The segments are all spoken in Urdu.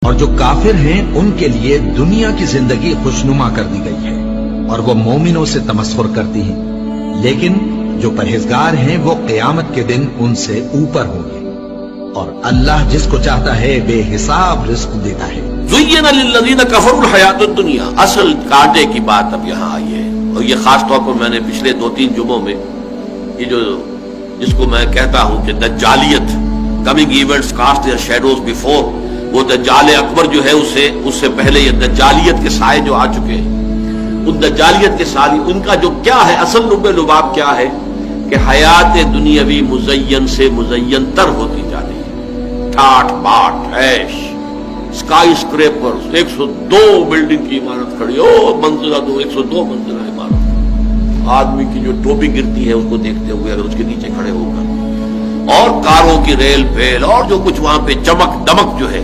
اور جو کافر ہیں ان کے لیے دنیا کی زندگی خوشنما کر دی گئی ہے اور وہ مومنوں سے تمسخر کرتی ہیں، لیکن جو پرہیزگار ہیں وہ قیامت کے دن ان سے اوپر ہوں گے، اور اللہ جس کو چاہتا ہے بے حساب رزق دیتا ہے۔ زین للذین کفروا الحیات الدنیا، اصل کانٹے کی بات اب یہاں آئی ہے، اور یہ خاص طور پر میں نے پچھلے 2-3 جمعوں میں یہ جو جس کو میں کہتا ہوں کہ دجالیت، coming events cast their shadows before, وہ دجال اکبر جو ہے اس سے پہلے یہ دجالیت کے سائے جو آ چکے ہیں، ان دجالیت کے سائے ان کا جو کیا ہے اصل لب لباب کیا ہے کہ حیات دنیاوی مزین سے مزین تر ہوتی جا رہی ہے، ٹھاٹ باٹ عیش، اسکائی اسکریپر، 102 بلڈنگ کی عمارت کھڑی ہو، منزلہ 102 منزلہ عمارت، آدمی کی جو ٹوپی گرتی ہے اس کو دیکھتے ہوئے اگر اس کے نیچے کھڑے ہو کر، اور کاروں کی ریل پھیل، اور جو کچھ وہاں پہ چمک دمک جو ہے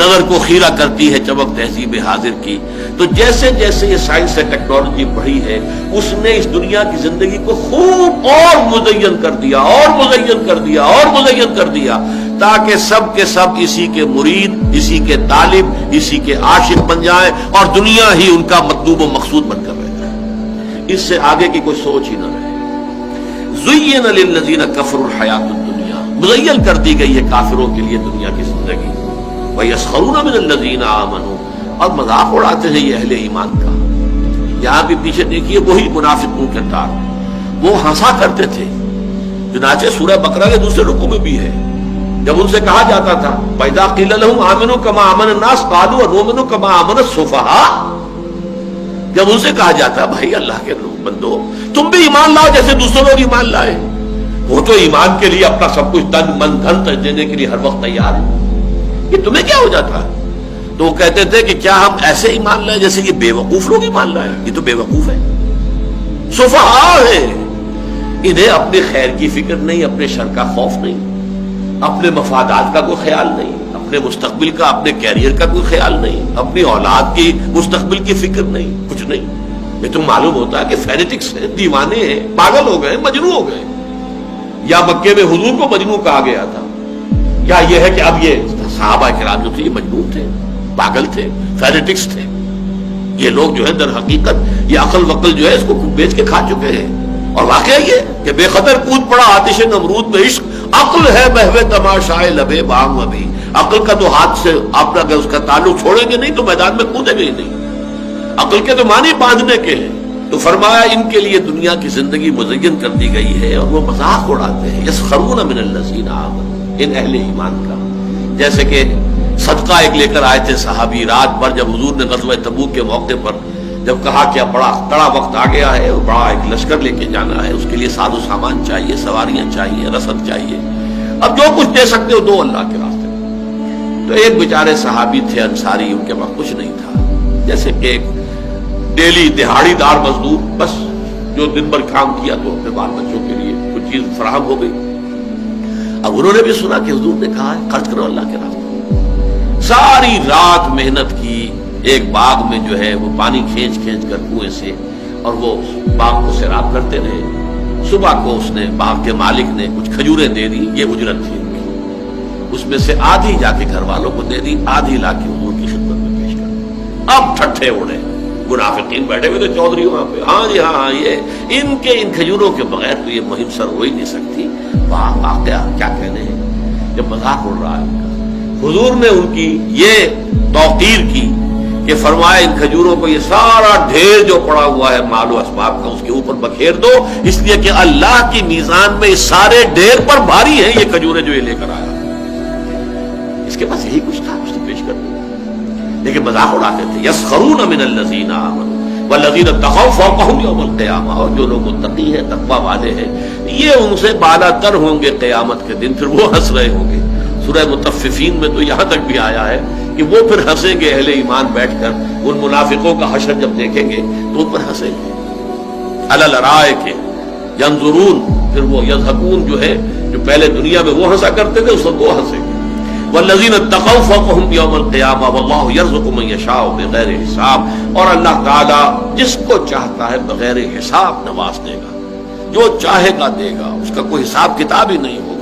نظر کو خیرہ کرتی ہے، چمک تہذیب حاضر کی۔ تو جیسے جیسے یہ سائنس سے ٹیکنالوجی بڑھی ہے، اس نے اس دنیا کی زندگی کو خوب اور مزین کر دیا، اور مزین کر دیا، اور مزین کر دیا، تاکہ سب کے سب اسی کے مرید، اسی کے طالب، اسی کے عاشق بن جائیں، اور دنیا ہی ان کا مطلوب و مقصود بن کر رہ جائے، اس سے آگے کی کوئی سوچ ہی نہ رہے۔ زین للذین کفروا الحیات الدنیا، مزین کر دی گئی ہے کافروں کے لیے دنیا کی زندگی، وَيَسْخَرُونَ مِنَ الَّذِينَ آمَنُوا، اور مذاق اڑاتے ہیں یہ اہل ایمان کا۔ یہاں بھی پیچھے دیکھیے وہی منافقوں کے کردار، وہ ہنسا کرتے تھے، چنانچہ سورہ بقرہ کے دوسرے رکوع میں بھی ہے، جب ان سے کہا جاتا تھا وَإِذَا قِيلَ لَهُمْ آمِنُوا كَمَا آمَنَ النَّاسُ قَالُوا وَنُؤْمِنُ كَمَا آمَنَ السُّفَهَاءُ، جب ان سے کہا جاتا بھائی اللہ کے بندو تم بھی ایمان لاؤ جیسے دوسرے لوگ ایمان لائے، وہ تو ایمان کے لیے اپنا سب کچھ تن من دھن دینے کے لیے ہر وقت تیار ہے، یہ تمہیں کیا ہو جاتا ہے؟ تو وہ کہتے تھے کہ کیا ہم ایسے ایمان لائیں جیسے کہ بے وقوف لوگ ایمان لائیں؟ یہ تو بے وقوف ہے، سفہاء ہے، انہیں اپنے خیر کی فکر نہیں، اپنے شر کا خوف نہیں، اپنے مفادات کا کوئی خیال نہیں، اپنے مستقبل کا، اپنے کیریئر کا کوئی خیال نہیں، اپنی اولاد کی مستقبل کی فکر نہیں، کچھ نہیں۔ یہ تو معلوم ہوتا ہے کہ فینیٹکس ہیں، دیوانے ہیں، پاگل ہو گئے، مجنون ہو گئے۔ یا مکے میں حضور کو مجنون کہا گیا تھا، کیا یہ ہے کہ اب یہ صحابہ کرام جو تھے یہ مجنون تھے، پاگل تھے، فینیٹکس تھے؟ یہ لوگ جو ہے در حقیقت یہ عقل وقل جو ہے اس کو بیچ کے کھا چکے ہیں، اور واقعہ یہ کہ بے قدر کود پڑا آتش نمرود میں عشق، عقل ہے محو تماشائے لبے بام ابھی، عقل کا تو ہاتھ سے آپ اگر اس کا تعلق چھوڑیں گے نہیں تو میدان میں کودیں گے ہی نہیں، عقل کے تو معنی باندھنے کے ہیں۔ تو فرمایا ان کے لیے دنیا کی زندگی مزین کر دی گئی ہے، اور وہ مذاق اڑاتے ہیں، یسخرون من الذین آمنوا، ان اہل ایمان کا۔ جیسے کہ صدقہ ایک لے کر آئے تھے صحابی، رات بھر جب حضور نے غزوہ تبوک کے موقع پر جب کہا کہ اب بڑا کڑا وقت آ گیا ہے اور بڑا ایک لشکر لے کے جانا ہے، اس کے لیے ساز و سامان چاہیے، سواریاں چاہیے، رسد چاہیے، اب جو کچھ دے سکتے ہو دو اللہ کے راستے میں۔ تو ایک بیچارے صحابی تھے انصاری، ان کے پاس کچھ نہیں تھا، جیسے کہ ایک ڈیلی دہاڑی دار مزدور، بس جو دن بھر کام کیا تو اپنے بال بچوں کے لیے کچھ چیز فراہم ہو گئی۔ اب انہوں نے بھی سنا کہ حضور نے کہا ہے خرچ کرو اللہ کے راستے میں، ساری رات محنت کی، ایک باغ میں جو ہے وہ پانی کھینچ کھینچ کر کنویں سے، اور وہ باغ کو سیراب کرتے رہے۔ صبح کو اس نے باغ کے مالک نے کچھ کھجوریں دے دی، یہ اجرت تھی ان کی، اس میں سے آدھی جا کے گھر والوں کو دے دی، آدھی لا کے حضور کی خدمت میں پیش کر دی۔ اب ٹھٹھے اڑے، منافقین بیٹھے ہوئے تھے چودھری وہاں پہ، ہاں جی ہاں یہ ان کھجوروں کے بغیر تو یہ مہم سر ہو ہی نہیں سکتی۔ واہ واقعہ کیا کہنے ہیں، جب مذاق اڑ رہا ہے ان کا، حضور نے ان کی یہ توقیر کی کہ فرمایا ان کھجوروں کو یہ سارا ڈھیر جو پڑا ہوا ہے مال و اسباب کا اس کے اوپر بکھیر دو، اس لیے کہ اللہ کی میزان میں اس سارے ڈھیر پر بھاری ہیں یہ کھجوریں جو یہ لے کر آیا۔ اس کے پاس یہی کچھ تھا، اس نے پیش کر دیا، لیکن مذاق اڑاتے تھے۔ یسخرون من الذین آمنوا والذین اتقوا فوقهم یوم القیامہ، اور جو لوگ متقی ہیں، تقوی والے ہیں، یہ ان سے بالا تر ہوں گے قیامت کے دن، پھر وہ ہنس رہے ہوں گے۔ سورہ مطففین میں تو یہاں تک بھی آیا ہے کہ وہ پھر ہنسیں گے، اہل ایمان بیٹھ کر ان منافقوں کا حشر جب دیکھیں گے تو ان پر ہنسیں گے۔ علی الارائک ینظرون، پھر وہ یضحکون جو ہے جو پہلے دنیا میں وہ ہنسا کرتے تھے اس وقت وہ ہنسیں گے۔ والذین اتقوا فوقهم یوم القیامہ واللہ یرزق من یشاء بغیر حساب، اور اللہ تعالی جس کو چاہتا ہے بغیر حساب نواز دے گا، جو چاہے گا دے گا، اس کا کوئی حساب کتاب ہی نہیں ہوگا۔